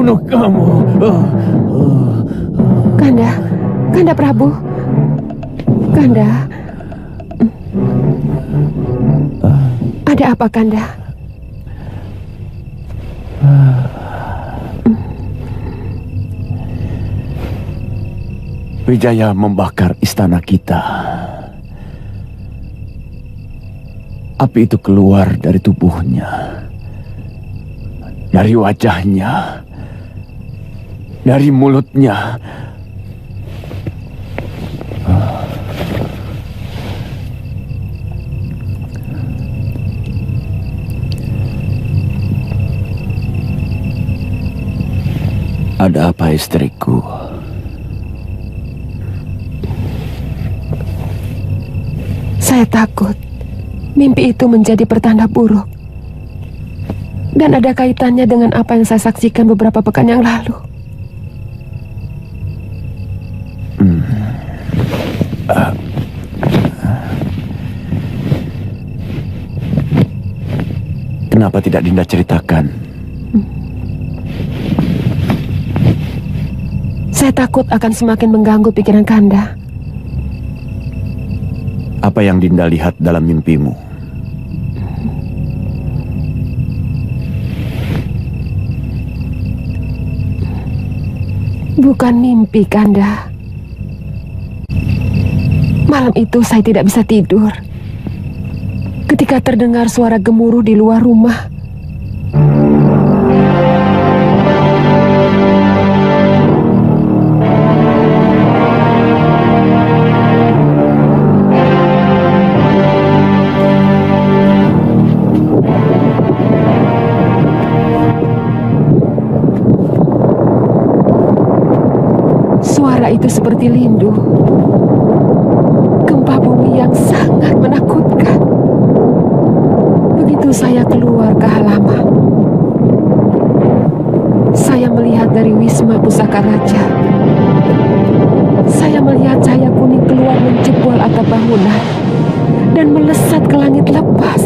membunuh kamu. Kanda, Kanda Prabu. Kanda. Ada apa, Kanda? Wijaya membakar istana kita. Api itu keluar dari tubuhnya, dari wajahnya, dari mulutnya. Ada apa, istriku? Saya takut mimpi itu menjadi pertanda buruk. Dan ada kaitannya dengan apa yang saya saksikan beberapa pekan yang lalu. Kenapa tidak Dinda ceritakan? Saya takut akan semakin mengganggu pikiran Kanda. Apa yang Dinda lihat dalam mimpimu? Bukan mimpi, Kanda. Malam itu saya tidak bisa tidur ketika terdengar suara gemuruh di luar rumah. Suara itu seperti lindu, gempa bumi yang sangat menakutkan. Begitu saya keluar ke halaman, saya melihat dari Wisma Pusaka Raja. Saya melihat cahaya kuning keluar menjebol atap bangunan dan melesat ke langit lepas.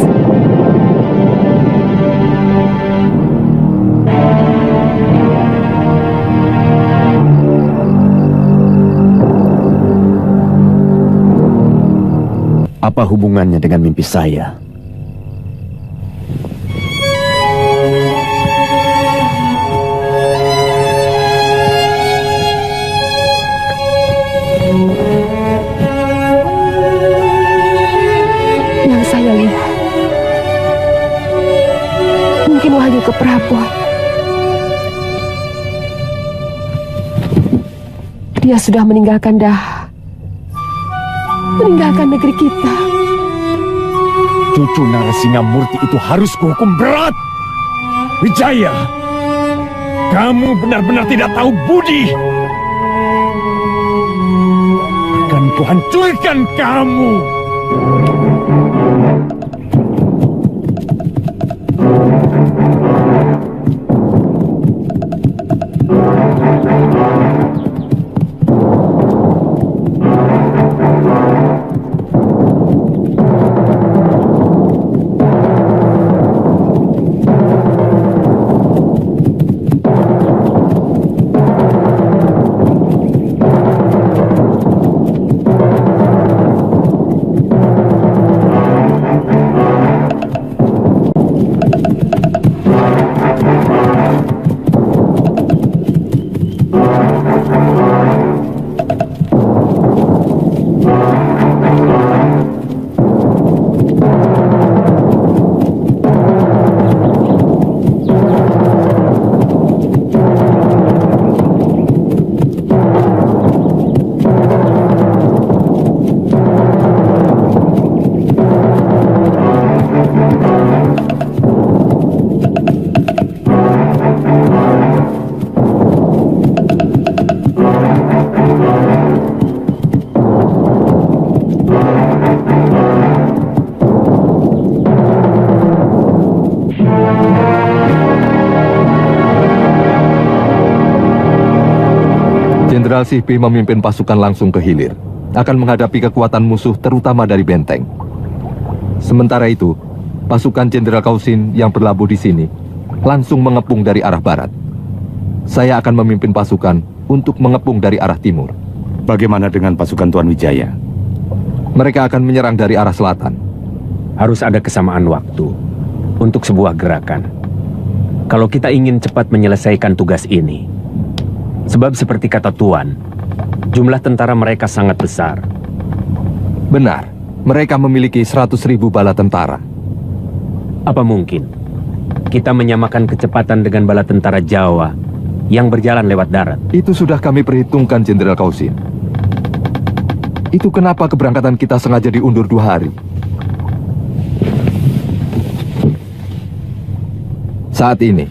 Apa hubungannya dengan mimpi saya? Yang saya lihat mungkin wahyu ke Prabon. Dia sudah meninggalkan meninggalkan negeri kita. Cucu Narasingamurti itu harus kuhukum berat. Wijaya, kamu benar-benar tidak tahu budi. Akan kuhancurkan kamu. Jenderal Sihpi memimpin pasukan langsung ke hilir, akan menghadapi kekuatan musuh terutama dari benteng. Sementara itu, pasukan Jenderal Kausin yang berlabuh di sini langsung mengepung dari arah barat. saya akan memimpin pasukan untuk mengepung dari arah timur. Bagaimana dengan pasukan Tuan Wijaya? Mereka akan menyerang dari arah selatan. Harus ada kesamaan waktu untuk sebuah gerakan. Kalau kita ingin cepat menyelesaikan tugas ini. Sebab seperti kata Tuan, jumlah tentara mereka sangat besar. Benar, mereka memiliki 100.000 bala tentara. Apa mungkin kita menyamakan kecepatan dengan bala tentara Jawa yang berjalan lewat darat? Itu sudah kami perhitungkan, Jenderal Kausin. Itu kenapa keberangkatan kita sengaja diundur 2 hari. Saat ini,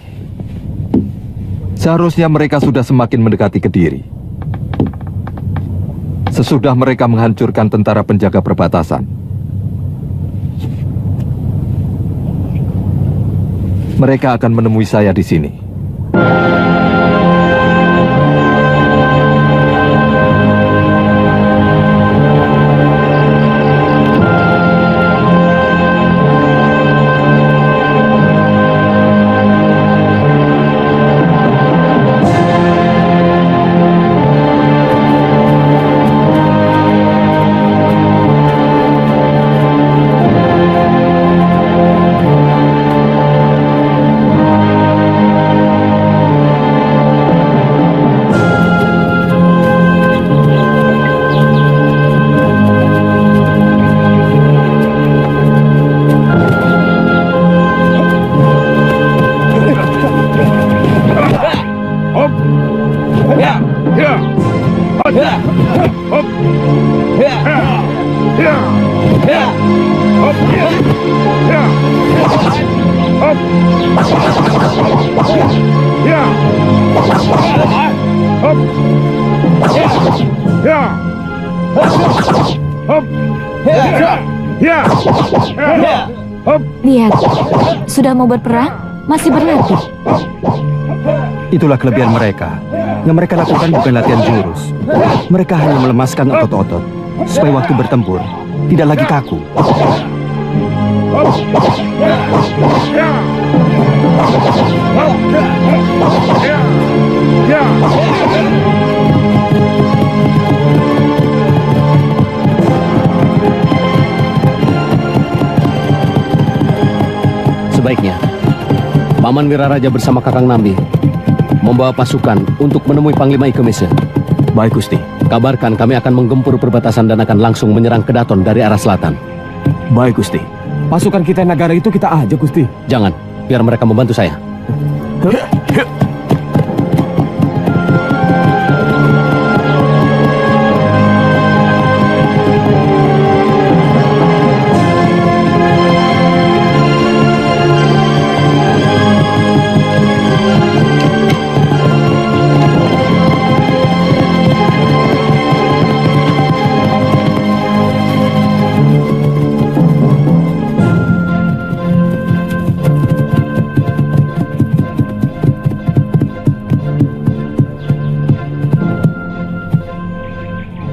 seharusnya mereka sudah semakin mendekati Kediri. Sesudah mereka menghancurkan tentara penjaga perbatasan, mereka akan menemui saya di sini. Lihat, sudah mau berperang, masih berlatih. Itulah kelebihan mereka. Yang mereka lakukan bukan latihan jurus. Mereka hanya melemaskan otot-otot, supaya waktu bertempur tidak lagi kaku. Sebaiknya, Paman Wiraraja bersama Kakang Nambi membawa pasukan untuk menemui Panglima Ikemese. Baik, Gusti. Kabarkan kami akan menggempur perbatasan dan akan langsung menyerang Kedaton dari arah selatan. Baik, Gusti. Pasukan kita negara itu kita ajak, Gusti. Jangan, biar mereka membantu saya.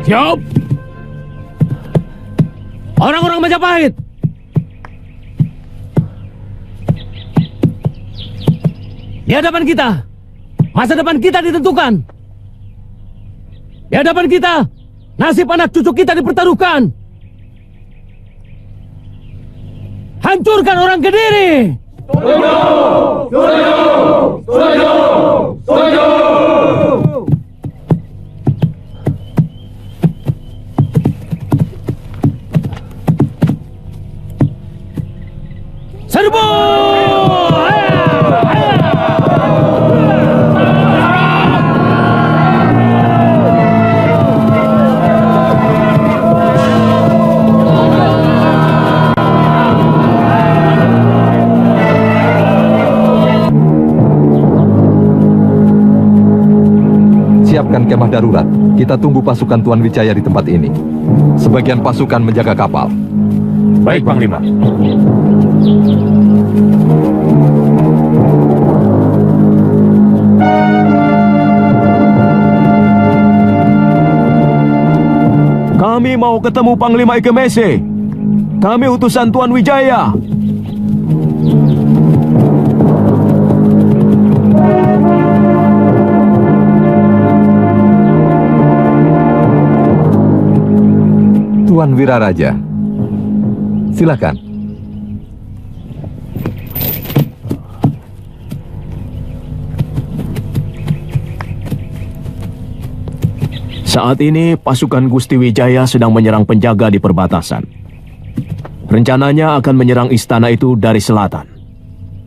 Siap! Orang-orang Majapahit! Di hadapan kita, masa depan kita ditentukan. Di hadapan kita, nasib anak cucu kita dipertaruhkan. Hancurkan orang Kediri! Serbu! Siapkan kemah darurat. Kita tunggu pasukan Tuan Wijaya di tempat ini. Sebagian pasukan menjaga kapal. Baik, Panglima. Kami mau ketemu Panglima Ikemese. Kami utusan Tuan Wijaya. Tuan Wiraraja. Silakan. Saat ini pasukan Gusti Wijaya sedang menyerang penjaga di perbatasan. Rencananya akan menyerang istana itu dari selatan.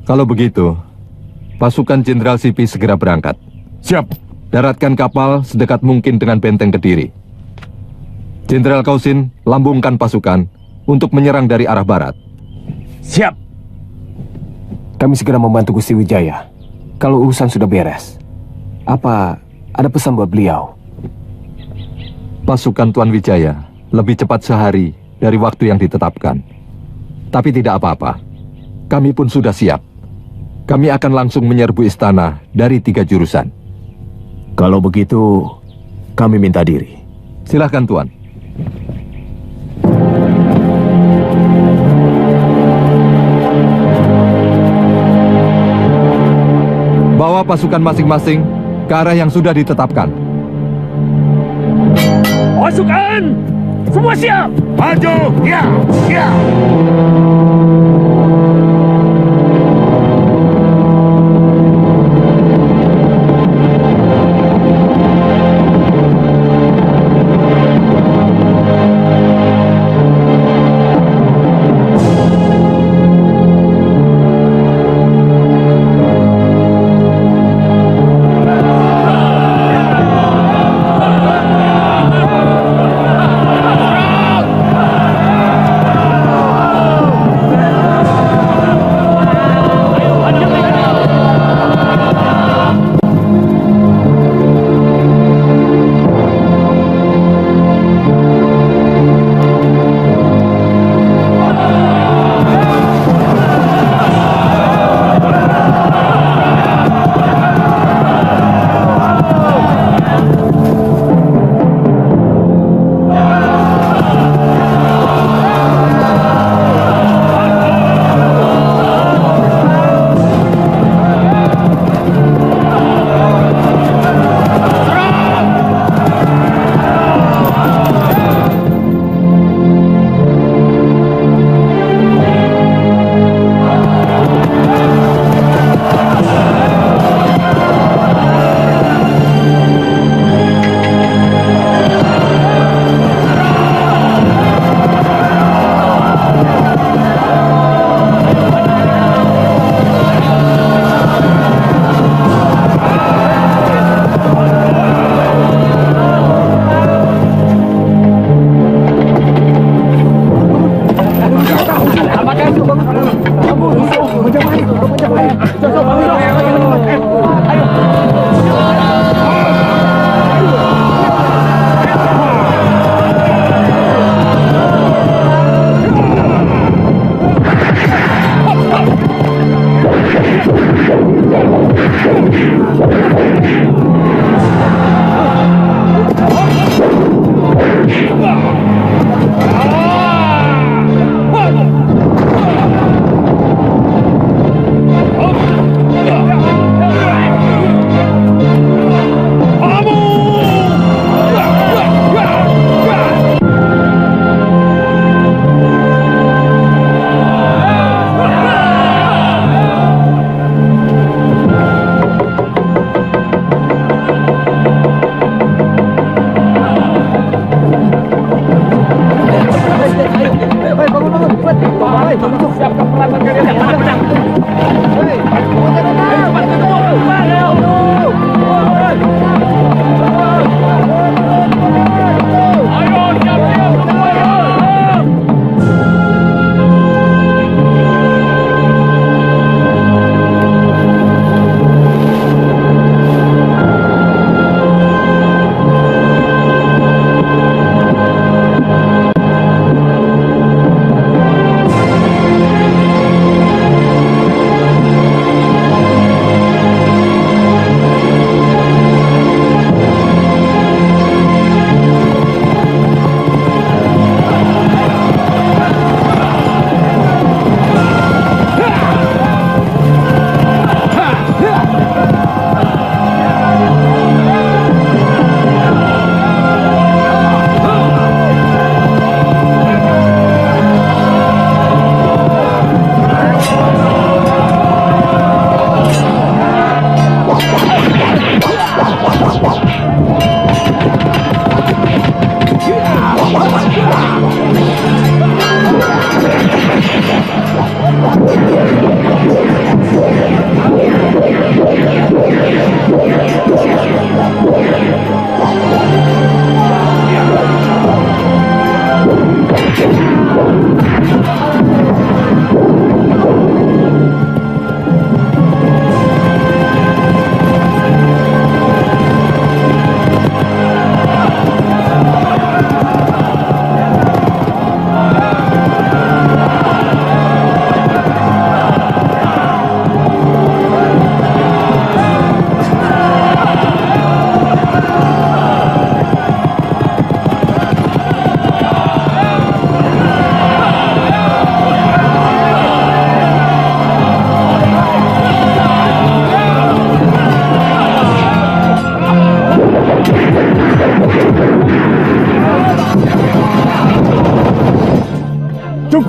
Kalau begitu, pasukan Jenderal Sipi segera berangkat. Siap. Daratkan kapal sedekat mungkin dengan benteng Kediri. Jenderal Kausin, lambungkan pasukan untuk menyerang dari arah barat. Siap. Kami segera membantu Gusti Wijaya. Kalau urusan sudah beres, apa ada pesan buat beliau? Pasukan Tuan Wijaya lebih cepat sehari dari waktu yang ditetapkan. Tapi tidak apa-apa. Kami pun sudah siap. Kami akan langsung menyerbu istana dari 3 jurusan. Kalau begitu, kami minta diri. Silahkan Tuan. Bawa pasukan masing-masing ke arah yang sudah ditetapkan. Pasukan! Semua siap! Maju! Ya! Ya!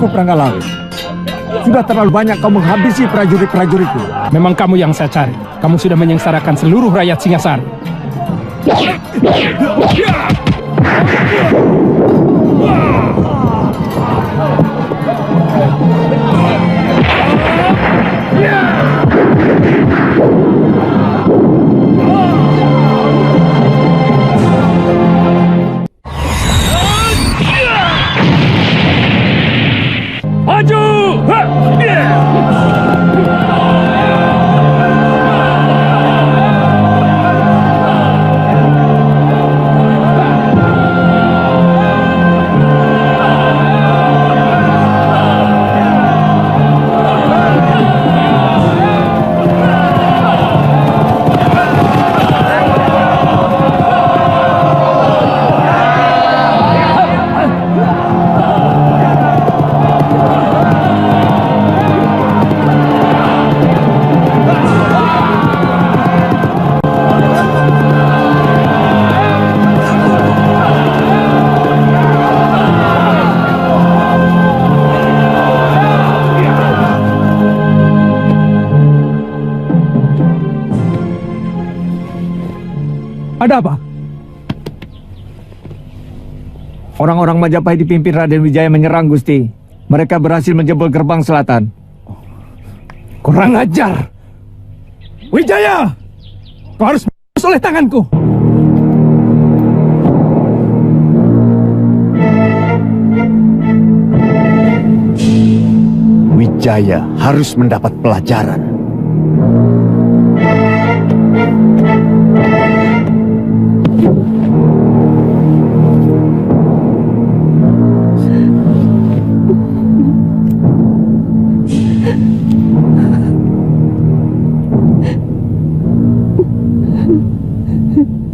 cukup, Ranggalawe. Sudah terlalu banyak kau menghabisi prajurit-prajuritku. Memang kamu yang saya cari. Kamu sudah menyengsarakan seluruh rakyat Singasari. Maju! Ada apa? Orang-orang Majapahit dipimpin Raden Wijaya menyerang, Gusti. Mereka berhasil menjebol gerbang selatan. Kurang ajar! Wijaya! Kau harus mampus oleh tanganku! Wijaya harus mendapat pelajaran.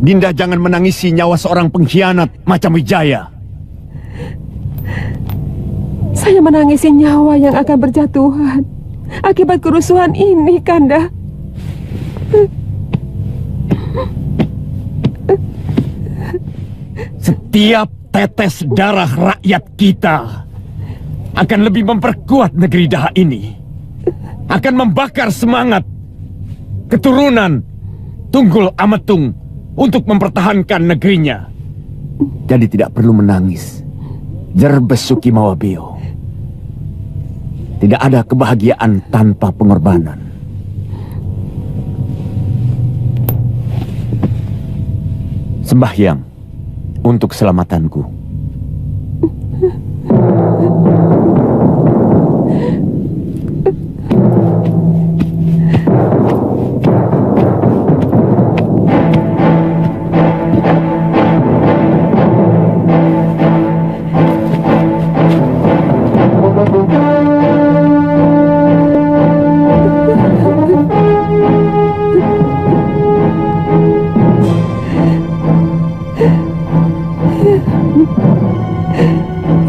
Dinda jangan menangisi nyawa seorang pengkhianat macam Wijaya. Saya menangisi nyawa yang akan berjatuhan akibat kerusuhan ini, Kanda. Setiap tetes darah rakyat kita akan lebih memperkuat negeri Daha ini. Akan membakar semangat keturunan Tunggul Ametung untuk mempertahankan negerinya. Jadi tidak perlu menangis, Jerbes Sukimawabeo. Tidak ada kebahagiaan tanpa pengorbanan. Sembahyang untuk keselamatanku.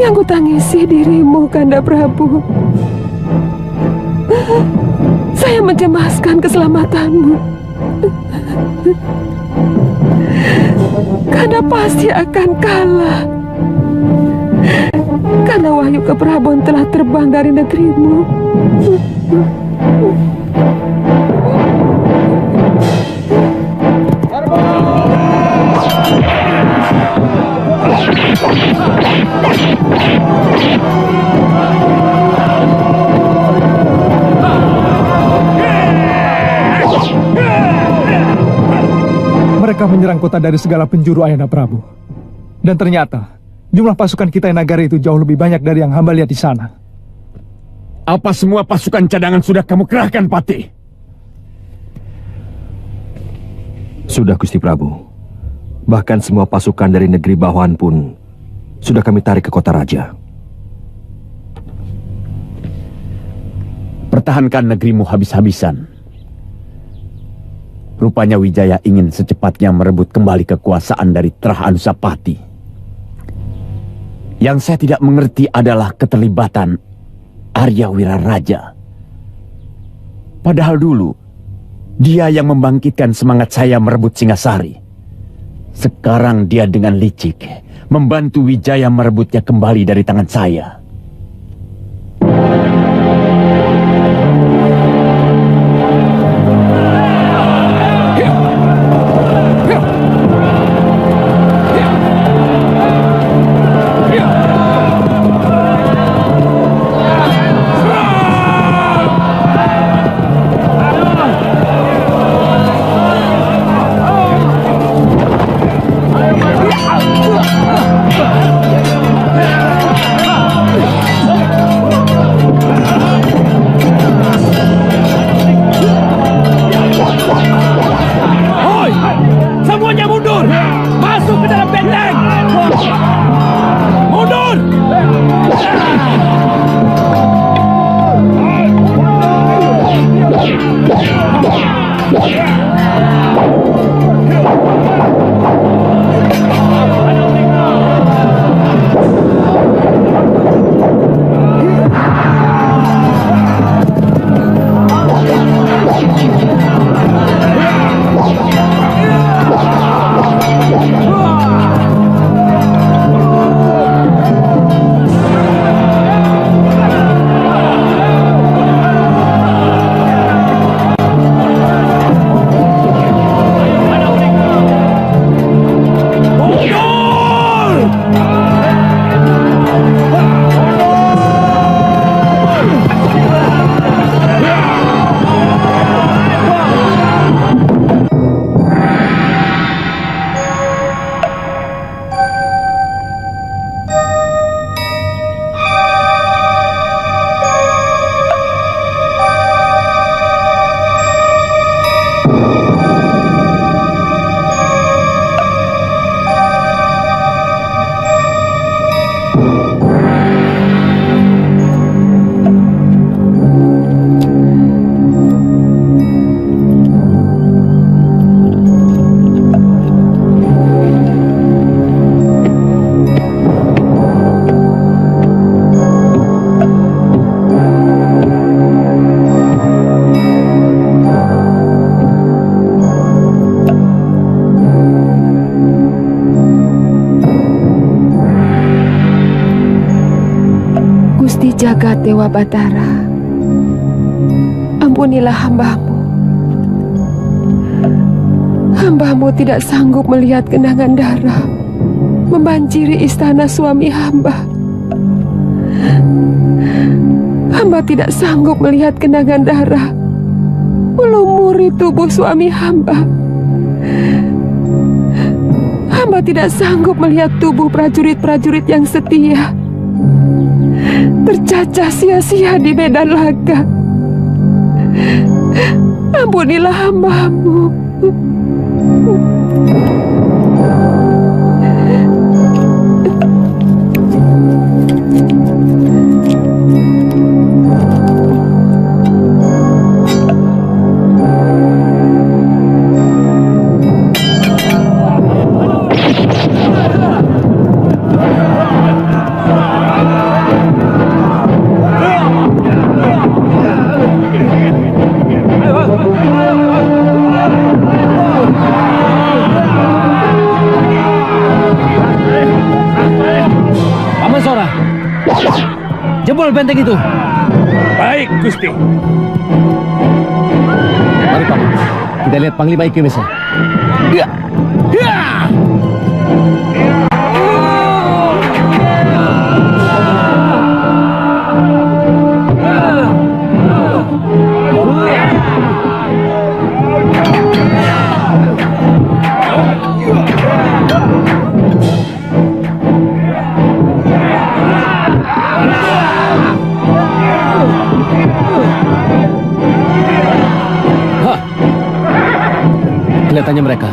Yang kutangisi dirimu, Kanda Prabu. Saya mencemaskan keselamatanmu. Kanda pasti akan kalah. Karena wahyu keprabon telah terbang dari negerimu. Mereka menyerang kota dari segala penjuru, Ayahanda Prabu. Dan ternyata jumlah pasukan kita yang Nagari itu jauh lebih banyak dari yang hamba lihat di sana. Apa semua pasukan cadangan sudah kamu kerahkan, Patih? Sudah, Gusti Prabu. Bahkan semua pasukan dari negeri Bahuan pun sudah kami tarik ke kota raja. Pertahankan negerimu habis-habisan. Rupanya Wijaya ingin secepatnya merebut kembali kekuasaan dari Trah Anusapati. Yang saya tidak mengerti adalah keterlibatan Arya Wiraraja. Padahal dulu, dia yang membangkitkan semangat saya merebut Singasari. Sekarang dia dengan licik membantu Wijaya merebutnya kembali dari tangan saya. Jagat Dewa Batara, ampunilah hamba-Mu. Hamba-Mu tidak sanggup melihat genangan darah membanjiri istana suami hamba. Hamba tidak sanggup melihat genangan darah melumuri tubuh suami hamba. Hamba tidak sanggup melihat tubuh prajurit-prajurit yang setia tercacah sia-sia di medan laga. Ampunilah hamba-Mu. Jebol benteng itu. Baik, Gusti. Mari, Pak. Kita lihat Panglima Ikimesa. Ya. Ya. Kelihatannya mereka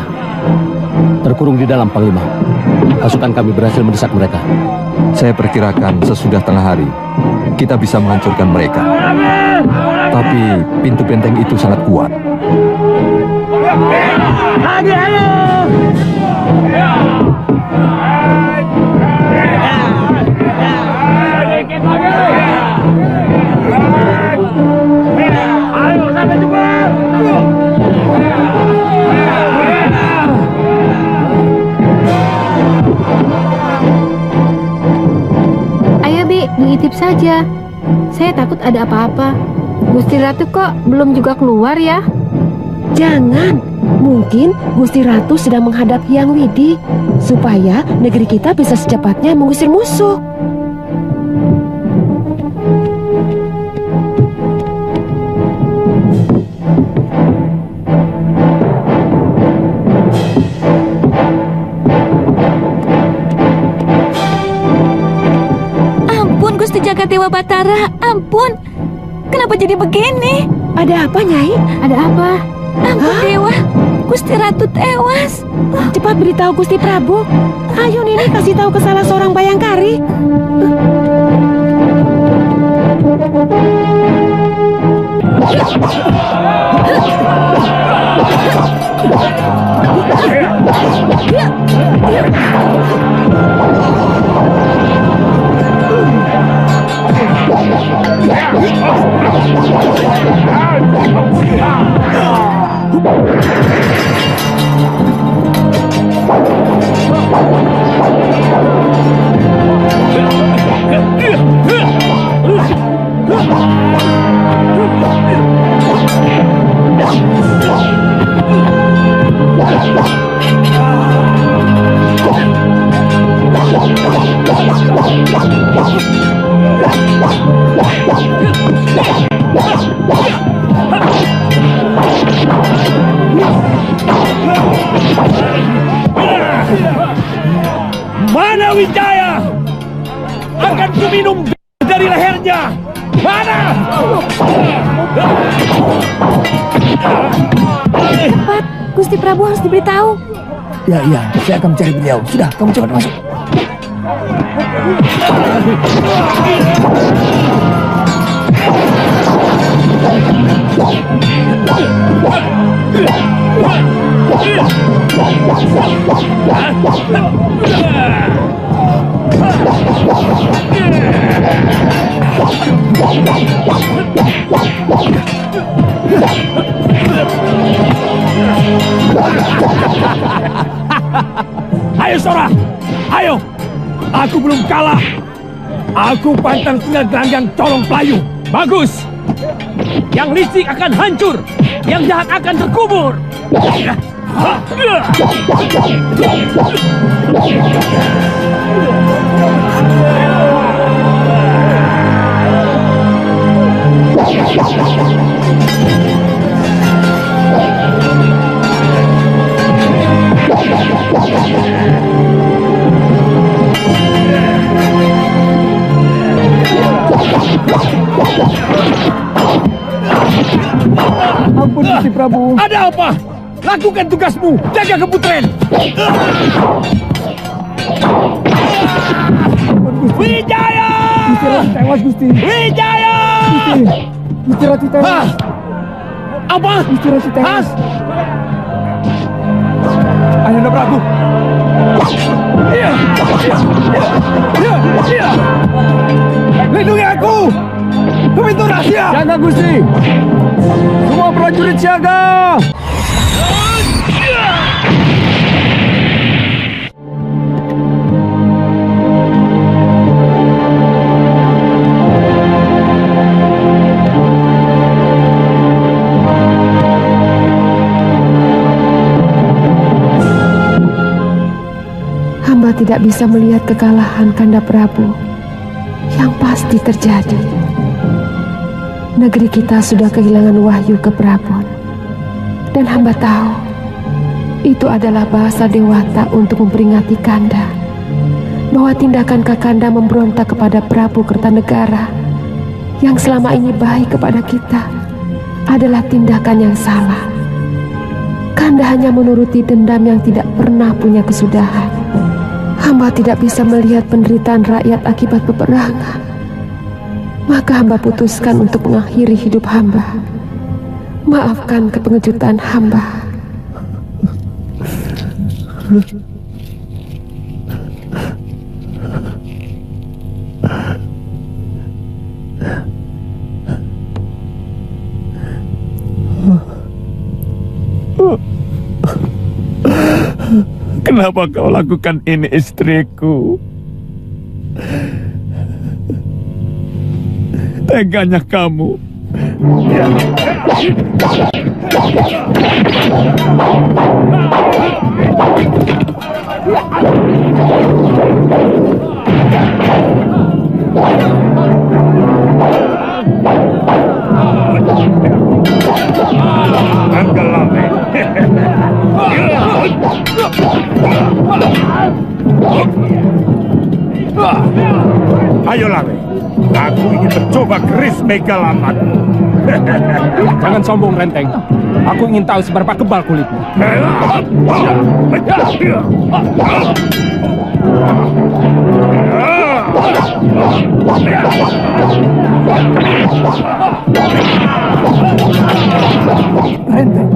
terkurung di dalam, Panglima. Pasukan kami berhasil mendesak mereka. Saya perkirakan sesudah tengah hari kita bisa menghancurkan mereka. Tapi pintu benteng itu sangat kuat. Lagi, ayo! Sedikit lagi! Ayo, sampai cepat! Ayo, Bi, diintip saja. Saya takut ada apa-apa. Gusti Ratu kok belum juga keluar ya? Jangan. Mungkin Gusti Ratu sedang menghadap Hyang Widi supaya negeri kita bisa secepatnya mengusir musuh. Ampun Gusti Jagadewa Batara, ampun. Kenapa jadi begini? Ada apa, Nyai? Ada apa? Ampun Dewa, Gusti Ratu tewas. Cepat beritahu Gusti Prabu. Ayo Nenek kasih tahu ke salah seorang bayangkari. Mana Wijaya? Akan ku minum dari lehernya. Mana? Cepat, Gusti Prabu harus diberitahu. Ya, saya akan mencari beliau. Sudah, kamu cepat masuk. Ayo Sora, ayo. Aku belum kalah. Aku pantang tinggal gelanggang colong pelayu. Bagus. Yang licik akan hancur, yang jahat akan terkubur. Ampun Gusti Prabu. Ada apa? Lakukan tugasmu, jaga keputren. Wijaya! Gusti Ratu tewas, Gusti. Wijaya! Gusti Ratu tewas. Apa? Gusti Ratu tewas. Ayahanda Prabu. Iya. Lindungi aku. Ke pintu rahasia. Jaga Gusti. Semua prajurit siaga. Hamba tidak bisa melihat kekalahan Kanda Prabu yang pasti terjadi. Negeri kita sudah kehilangan wahyu ke Prabon. Dan hamba tahu itu adalah bahasa dewata untuk memperingati Kanda bahwa tindakan Kakanda memberontak kepada Prabu Kertanegara yang selama ini baik kepada kita adalah tindakan yang salah. Kanda hanya menuruti dendam yang tidak pernah punya kesudahan. Hamba tidak bisa melihat penderitaan rakyat akibat peperangan. Maka hamba putuskan untuk mengakhiri hidup hamba. Maafkan kepengejutan hamba. Kenapa kau lakukan ini, istriku? Teganya kamu. Ayo Lawe, aku ingin mencoba keris Megalamat. Jangan sombong, Renteng. Aku ingin tahu seberapa kebal kulitmu. Renteng.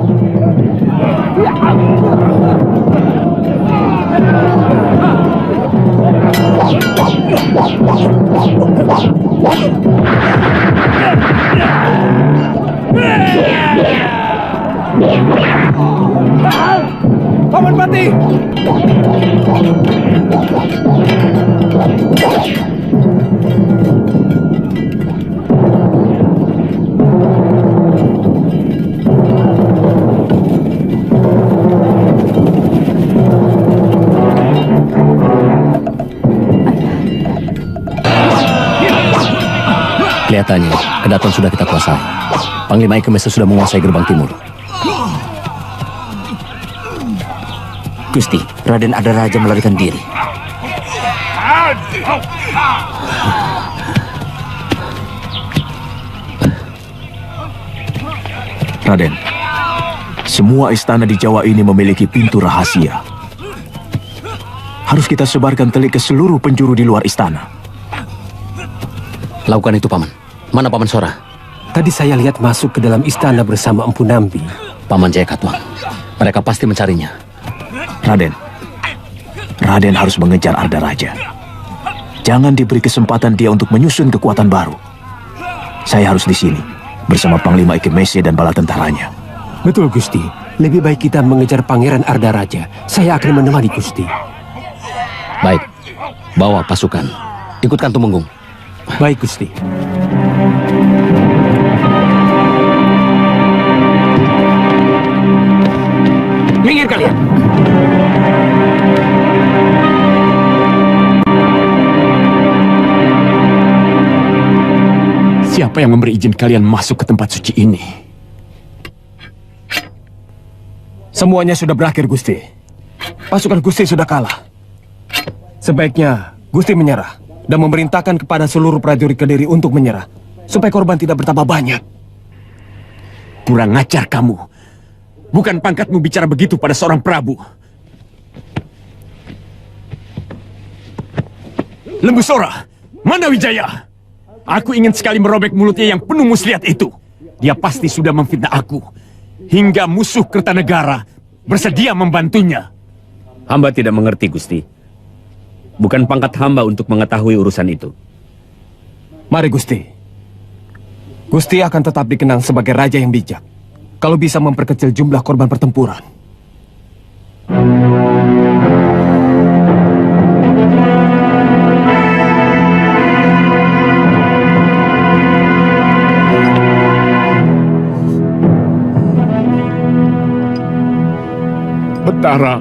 Paman Pati! Kelihatannya, Kedaton sudah kita kuasai. Panglima Ikemesa sudah menguasai gerbang timur. Gusti, Raden Ardaraja melarikan diri. Raden, semua istana di Jawa ini memiliki pintu rahasia. Harus kita sebarkan telik ke seluruh penjuru di luar istana. Lakukan itu, Paman. Mana Paman Sora? Tadi saya lihat masuk ke dalam istana bersama Empu Nambi. Paman Jaya Katuang. Mereka pasti mencarinya. Raden harus mengejar Ardaraja. Jangan diberi kesempatan dia untuk menyusun kekuatan baru. Saya harus di sini bersama Panglima Ikemese dan bala tentaranya. Betul, Gusti. Lebih baik kita mengejar Pangeran Ardaraja. Saya akan menemani Gusti. Baik. Bawa pasukan. Ikutkan Tumenggung. Baik, Gusti. Minggir kalian. Siapa yang memberi izin kalian masuk ke tempat suci ini? Semuanya sudah berakhir, Gusti. Pasukan Gusti sudah kalah. Sebaiknya Gusti menyerah dan memerintahkan kepada seluruh prajurit Kediri untuk menyerah, supaya korban tidak bertambah banyak. Kurang ajar kamu. Bukan pangkatmu bicara begitu pada seorang Prabu. Lembu Sora, mana Wijaya? Aku ingin sekali merobek mulutnya yang penuh muslihat itu. Dia pasti sudah memfitnah aku. Hingga musuh Kertanegara bersedia membantunya. Hamba tidak mengerti, Gusti. Bukan pangkat hamba untuk mengetahui urusan itu. Mari, Gusti. Gusti akan tetap dikenang sebagai raja yang bijak, kalau bisa memperkecil jumlah korban pertempuran. Betara,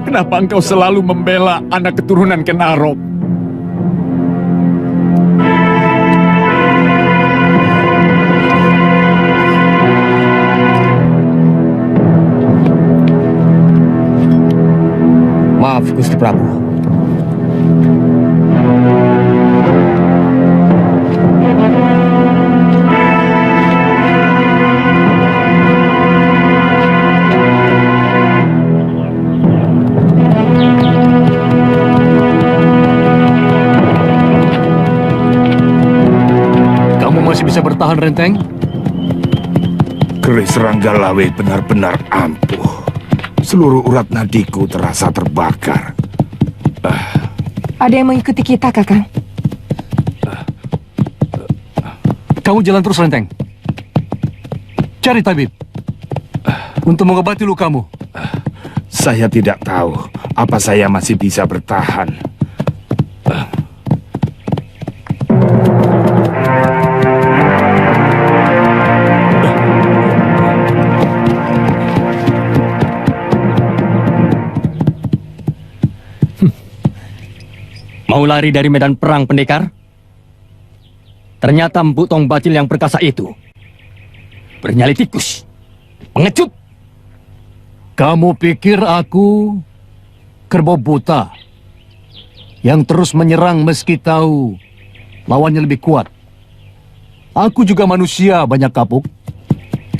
kenapa engkau selalu membela anak keturunan Kenarop? Maaf, Gusti Prabu. Bisa bertahan, Renteng? Keris Ranggalawe benar-benar ampuh. Seluruh urat nadiku terasa terbakar. Ada yang mengikuti kita, Kakang. Kamu jalan terus, Renteng. Cari tabib untuk mengobati lukamu. Saya tidak tahu apa saya masih bisa bertahan. Mau lari dari medan perang, pendekar? Ternyata Empu Tong Bacil yang perkasa itu bernyali tikus, pengecut. Kamu pikir aku kerbau buta yang terus menyerang meski tahu lawannya lebih kuat? Aku juga manusia banyak kapuk.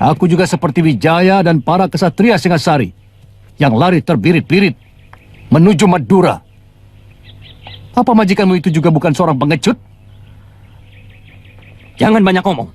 Aku juga seperti Wijaya dan para kesatria Singasari yang lari terbirit-birit menuju Madura. Apa majikanmu itu juga bukan seorang pengecut? Jangan banyak ngomong.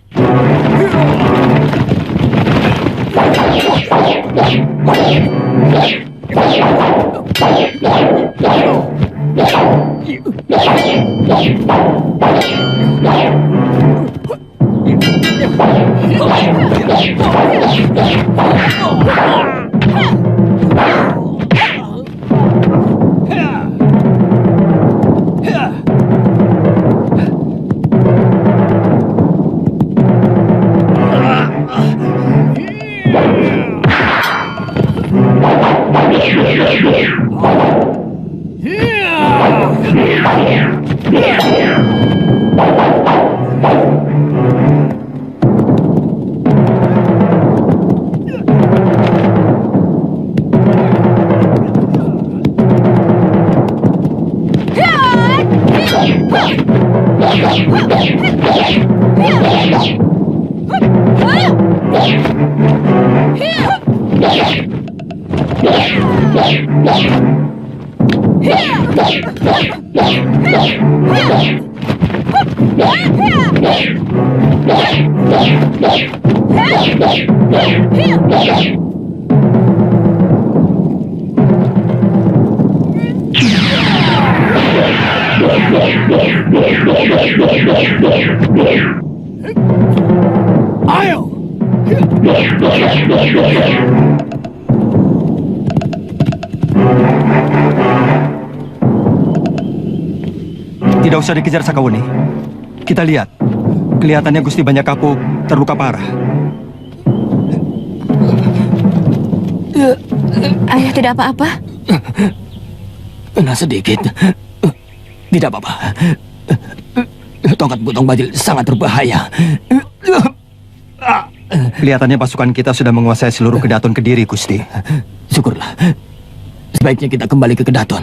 Ayo! Tidak usah dikejar Sakawuni. Kita lihat. Kelihatannya Gusti Banyak Kapuk terluka parah. Ayah tidak apa-apa? Kena sedikit. Tidak apa-apa. Tongkat Butong Bajil sangat berbahaya. Kelihatannya pasukan kita sudah menguasai seluruh Kedaton Kediri, Gusti. Syukurlah. Sebaiknya kita kembali ke Kedaton.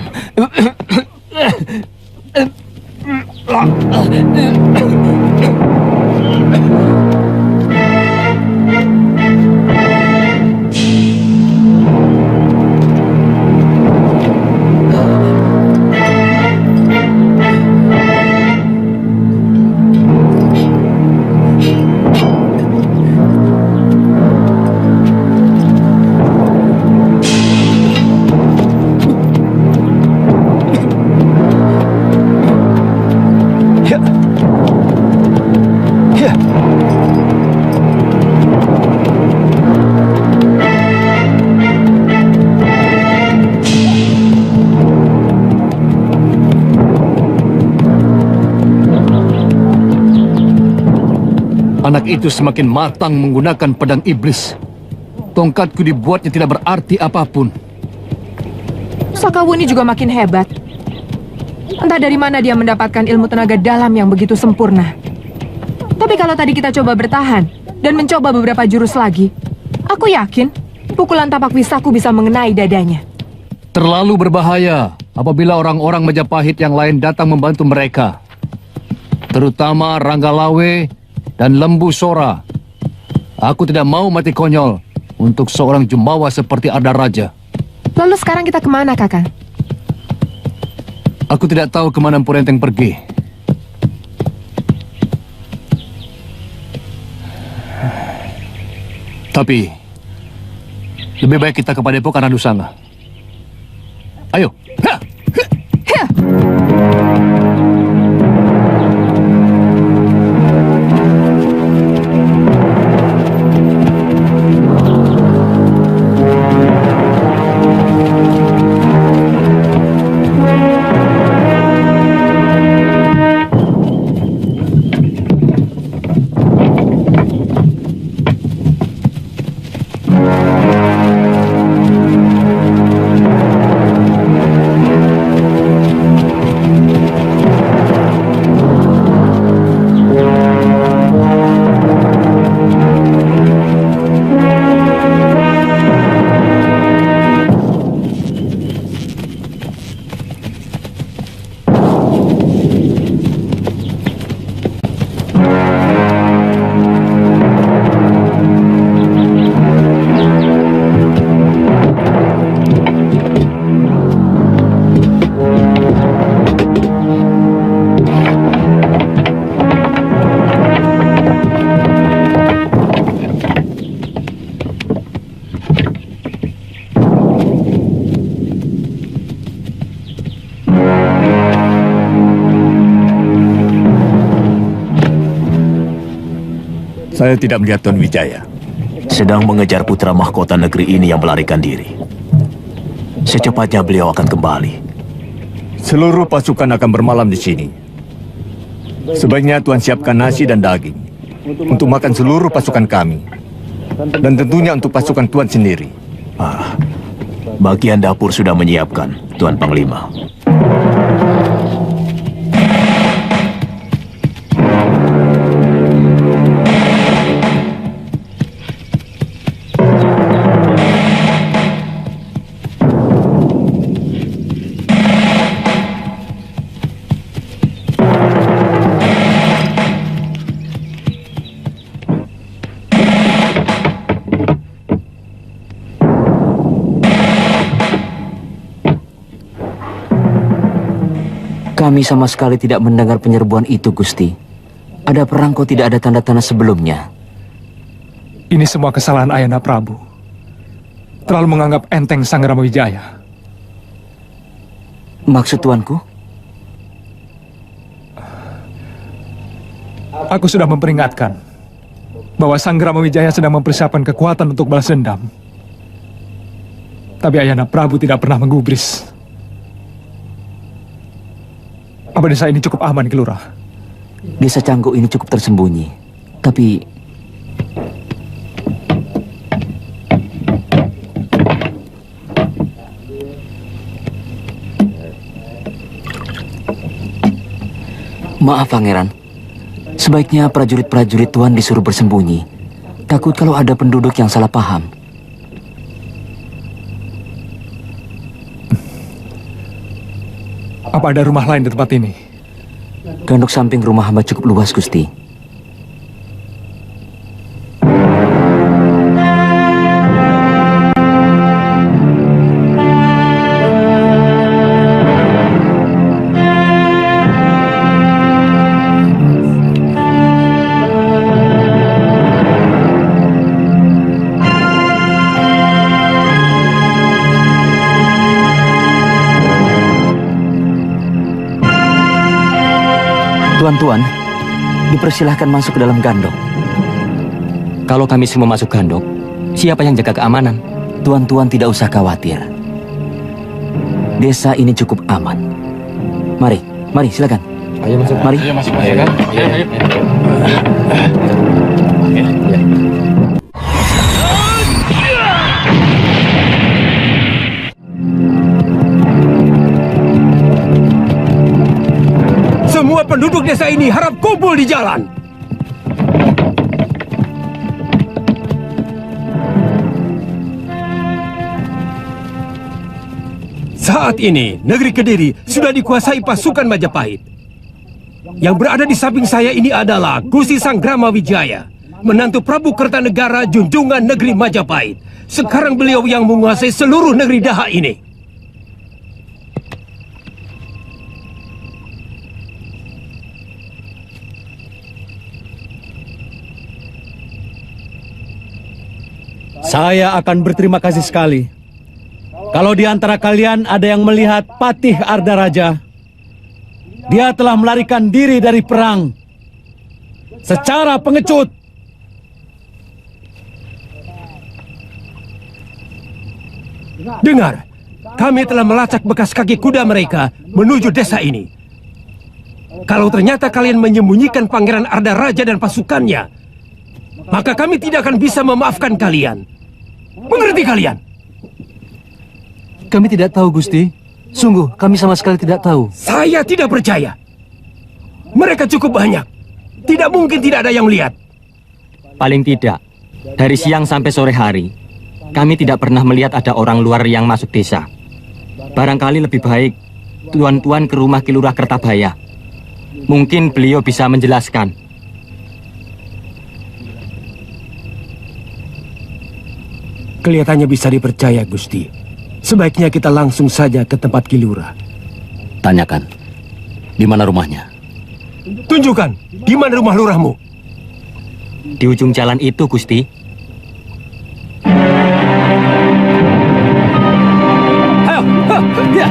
Anak itu semakin matang menggunakan pedang iblis. Tongkatku dibuatnya tidak berarti apapun. Sakawuni juga makin hebat. Entah dari mana dia mendapatkan ilmu tenaga dalam yang begitu sempurna. Tapi kalau tadi kita coba bertahan dan mencoba beberapa jurus lagi, aku yakin pukulan tapak wisaku bisa mengenai dadanya. Terlalu berbahaya apabila orang-orang Majapahit yang lain datang membantu mereka. Terutama Ranggalawe dan Lembu Sora. Aku tidak mau mati konyol untuk seorang jumawa seperti Ardaraja. Lalu sekarang kita kemana, Kakang? Aku tidak tahu kemana Empu Renteng pergi. Tapi lebih baik kita ke Padepokan Ranusanga. Ayo. Ha! Ha! Saya tidak melihat Tuan Wijaya. Sedang mengejar putra mahkota negeri ini yang melarikan diri. Secepatnya beliau akan kembali. Seluruh pasukan akan bermalam di sini. Sebaiknya Tuan siapkan nasi dan daging untuk makan seluruh pasukan kami. Dan tentunya untuk pasukan Tuan sendiri. Bagian dapur sudah menyiapkan, Tuan Panglima. Kami sama sekali tidak mendengar penyerbuan itu, Gusti. Ada perang kok tidak ada tanda-tanda sebelumnya. Ini semua kesalahan Ayahanda Prabu. Terlalu menganggap enteng Sang Ramawijaya. Maksud tuanku? Aku sudah memperingatkan bahwa Sang Ramawijaya sedang mempersiapkan kekuatan untuk balas dendam. Tapi Ayahanda Prabu tidak pernah menggubris. Apa desa ini cukup aman, Ki Lurah? Desa Canggu ini cukup tersembunyi. Tapi maaf, Pangeran. Sebaiknya prajurit-prajurit Tuan disuruh bersembunyi. Takut kalau ada penduduk yang salah paham. Apa ada rumah lain di tempat ini? Gandok samping rumah hamba cukup luas, Gusti. Tuan-tuan, dipersilahkan masuk ke dalam gandok. Kalau kami semua masuk gandok, siapa yang jaga keamanan? Tuan-tuan tidak usah khawatir. Desa ini cukup aman. Mari, silakan. Ayo masuk. Mari. Ayo masuk. Ayo. Semua penduduk desa ini harap kumpul di jalan. Saat ini, negeri Kediri sudah dikuasai pasukan Majapahit. Yang berada di samping saya ini adalah Gusti Sang Ramawijaya, menantu Prabu Kertanegara junjungan negeri Majapahit. Sekarang beliau yang menguasai seluruh negeri Daha ini. Saya akan berterima kasih sekali kalau di antara kalian ada yang melihat Patih Ardaraja. Dia telah melarikan diri dari perang secara pengecut. Dengar, kami telah melacak bekas kaki kuda mereka menuju desa ini. Kalau ternyata kalian menyembunyikan Pangeran Ardaraja dan pasukannya, maka kami tidak akan bisa memaafkan kalian. Mengerti kalian? Kami tidak tahu, Gusti. Sungguh, kami sama sekali tidak tahu. Saya tidak percaya. Mereka cukup banyak. Tidak mungkin tidak ada yang melihat. Paling tidak, dari siang sampai sore hari, kami tidak pernah melihat ada orang luar yang masuk desa. Barangkali lebih baik tuan-tuan ke rumah Ki Lurah Kertabaya. Mungkin beliau bisa menjelaskan. Kelihatannya bisa dipercaya, Gusti. Sebaiknya kita langsung saja ke tempat Ki Lurah. Tanyakan, di mana rumahnya? Tunjukkan, di mana rumah lurahmu? Di ujung jalan itu, Gusti. Ayo, ya.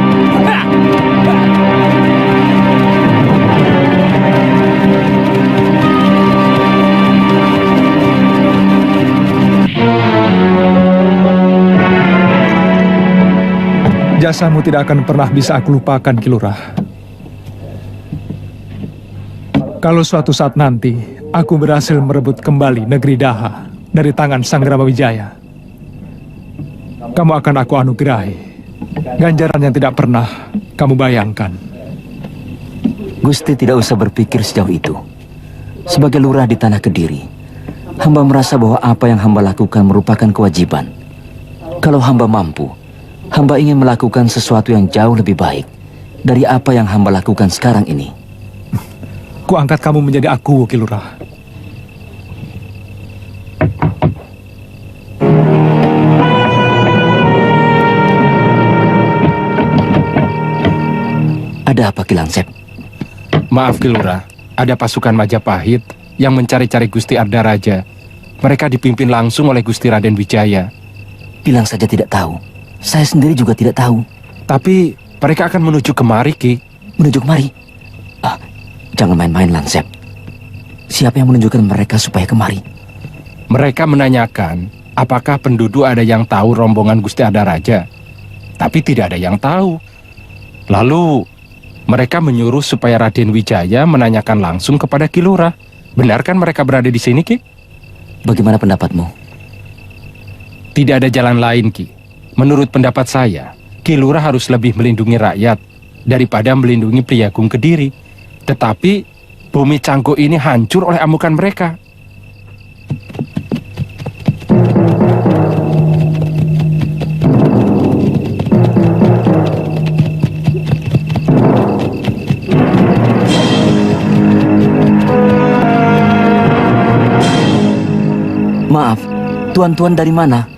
Jasamu tidak akan pernah bisa aku lupakan, Ki Lurah. Kalau suatu saat nanti aku berhasil merebut kembali negeri Daha dari tangan Sang Ramawijaya, kamu akan aku anugerahi ganjaran yang tidak pernah kamu bayangkan. Gusti tidak usah berpikir sejauh itu. Sebagai lurah di tanah Kediri, hamba merasa bahwa apa yang hamba lakukan merupakan kewajiban. Kalau hamba mampu, hamba ingin melakukan sesuatu yang jauh lebih baik dari apa yang hamba lakukan sekarang ini. Ku angkat kamu menjadi aku, Ki Lurah. Ada apa, Ki Langsep? Maaf, Ki Lurah. Ada pasukan Majapahit yang mencari-cari Gusti Ardaraja. Mereka dipimpin langsung oleh Gusti Raden Wijaya. Bilang saja tidak tahu. Saya sendiri juga tidak tahu. Tapi mereka akan menuju kemari, Ki. Menuju kemari? Jangan main-main, Langsep. Siapa yang menunjukkan mereka supaya kemari? Mereka menanyakan apakah penduduk ada yang tahu rombongan Gusti Ardaraja. Tapi tidak ada yang tahu. Lalu mereka menyuruh supaya Raden Wijaya menanyakan langsung kepada Ki Lurah. Benar kan mereka berada di sini, Ki? Bagaimana pendapatmu? Tidak ada jalan lain, Ki. Menurut pendapat saya, Ki Lurah harus lebih melindungi rakyat daripada melindungi Priagung Kediri. Tetapi bumi Canggu ini hancur oleh amukan mereka. Maaf, tuan-tuan dari mana?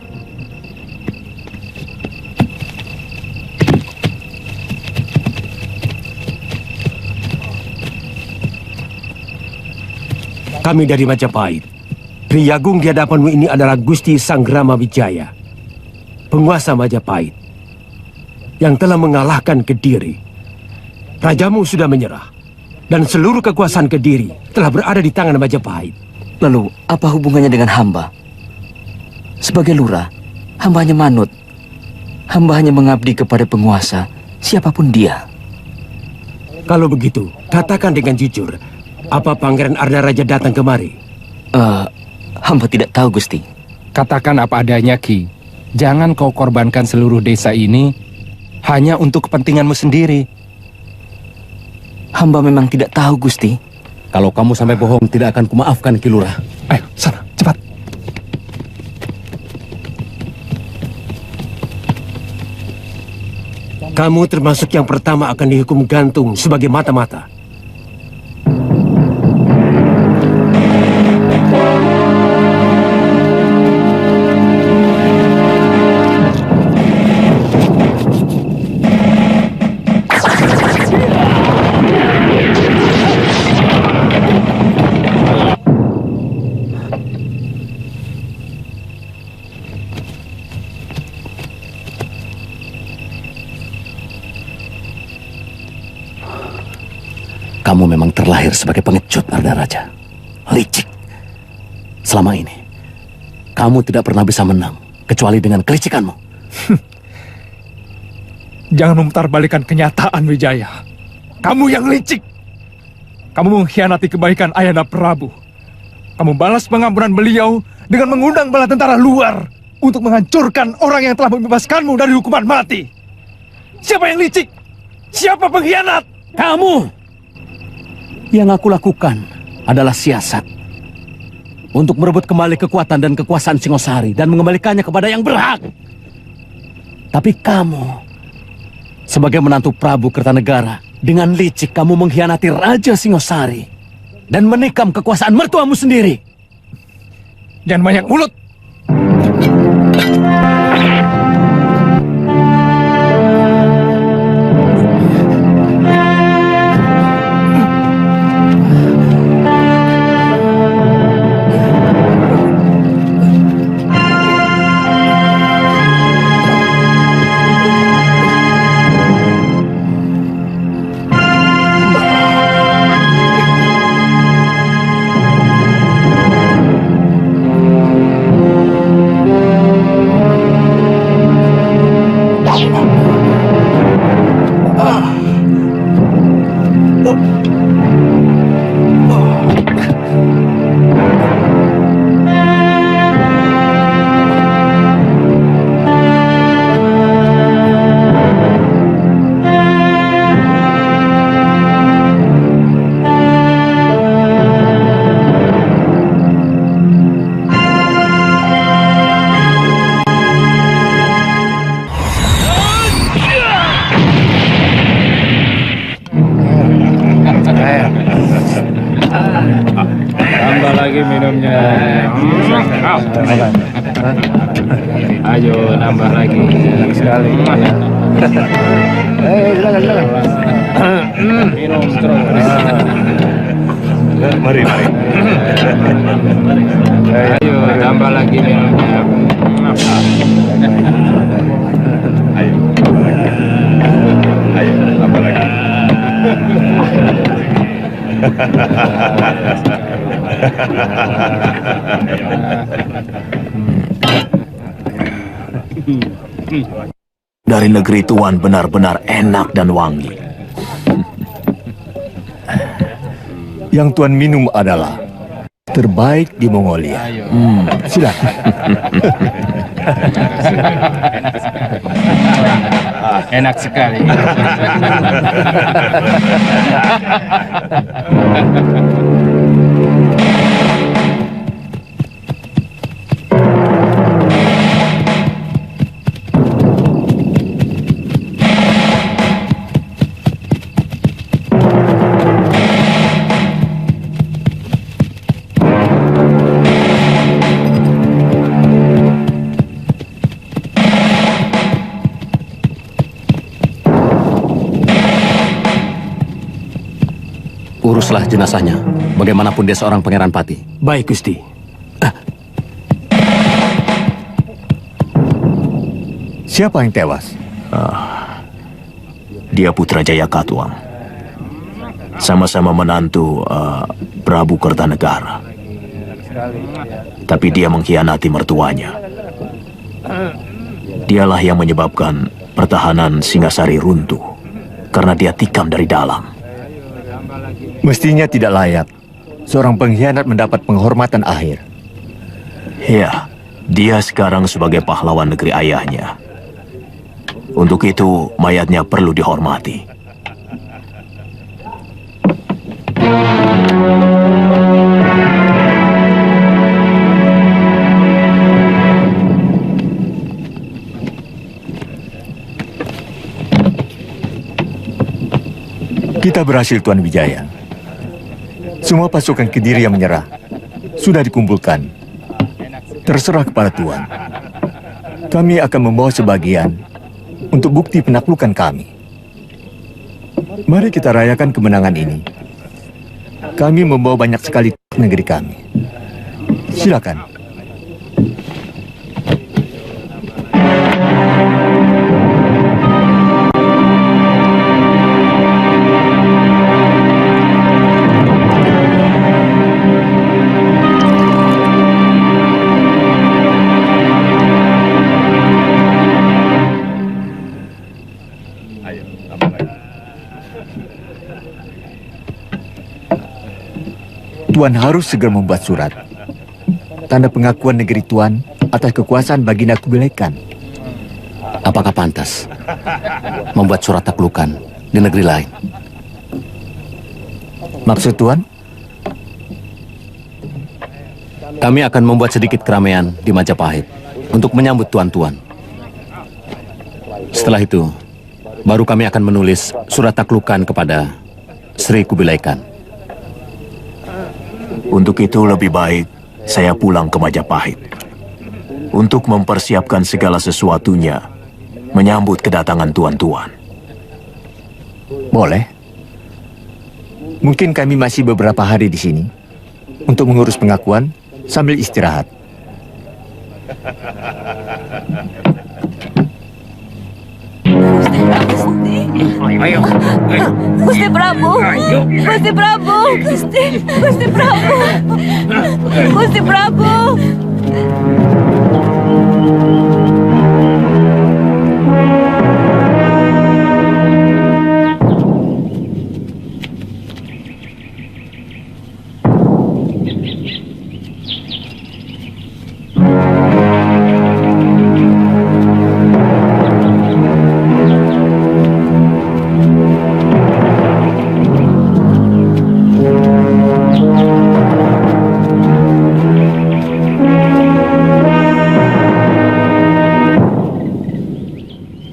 Kami dari Majapahit. Priagung di hadapanmu ini adalah Gusti Sang Ramawijaya, penguasa Majapahit, yang telah mengalahkan Kediri. Rajamu sudah menyerah, dan seluruh kekuasaan Kediri telah berada di tangan Majapahit. Lalu, apa hubungannya dengan hamba? Sebagai lurah, hamba hanya manut. Hamba hanya mengabdi kepada penguasa, siapapun dia. Kalau begitu, katakan dengan jujur, apa Pangeran Ardaraja datang kemari? Hamba tidak tahu, Gusti. Katakan apa adanya, Ki. Jangan kau korbankan seluruh desa ini hanya untuk kepentinganmu sendiri. Hamba memang tidak tahu, Gusti. Kalau kamu sampai bohong, tidak akan kumaafkan, Ki Lurah. Ayo, sana, cepat. Kamu termasuk yang pertama akan dihukum gantung sebagai mata-mata. Kamu memang terlahir sebagai pengecut, Ardaraja. Licik. Selama ini, kamu tidak pernah bisa menang, kecuali dengan kelicikanmu. Jangan memutarbalikan kenyataan, Wijaya. Kamu yang licik. Kamu mengkhianati kebaikan Ayahanda Prabu. Kamu balas pengampunan beliau dengan mengundang bala tentara luar untuk menghancurkan orang yang telah membebaskanmu dari hukuman mati. Siapa yang licik? Siapa pengkhianat? Kamu! Yang aku lakukan adalah siasat untuk merebut kembali kekuatan dan kekuasaan Singosari dan mengembalikannya kepada yang berhak. Tapi kamu, sebagai menantu Prabu Kertanegara, dengan licik kamu mengkhianati Raja Singosari dan menikam kekuasaan mertuamu sendiri. Jangan banyak mulut. minumnya. Ayo nambah lagi. Enak sekali. Silakan. Minum terus. Mari. Ayo tambah lagi minumnya. Ayo, tambah lagi. Dari negeri Tuan benar-benar enak dan wangi. Yang Tuan minum adalah terbaik di Mongolia. Silakan. Enak sekali. Uruslah jenazahnya, bagaimanapun dia seorang pangeran pati. Baik, Gusti. Siapa yang tewas? Dia putra Jayakatwang. Sama-sama menantu Prabu Kertanegara. Tapi dia mengkhianati mertuanya. Dialah yang menyebabkan pertahanan Singasari runtuh. Karena dia tikam dari dalam. Mestinya tidak layak seorang pengkhianat mendapat penghormatan akhir. Ya, dia sekarang sebagai pahlawan negeri ayahnya. Untuk itu, mayatnya perlu dihormati. Kita berhasil, Tuan Wijaya. Semua pasukan Kediri yang menyerah sudah dikumpulkan. Terserah kepada Tuan. Kami akan membawa sebagian untuk bukti penaklukan kami. Mari kita rayakan kemenangan ini. Kami membawa banyak sekali negeri kami. Silakan. Tuan harus segera membuat surat. Tanda pengakuan negeri Tuan atas kekuasaan Baginda Kubilai Khan. Apakah pantas membuat surat taklukan di negeri lain? Maksud Tuan? Kami akan membuat sedikit keramaian di Majapahit untuk menyambut tuan-tuan. Setelah itu, baru kami akan menulis surat taklukan kepada Sri Kubilai Khan. Untuk itu lebih baik saya pulang ke Majapahit. Untuk mempersiapkan segala sesuatunya, menyambut kedatangan tuan-tuan. Boleh. Mungkin kami masih beberapa hari di sini untuk mengurus pengakuan sambil istirahat. Ayo. Gusti Prabu. Gusti Prabu. Gusti Prabu. Gusti Prabu.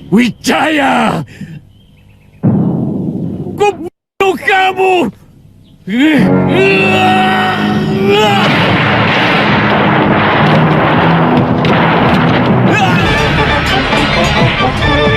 Wijaya! Kubunuh kamu! Kediri.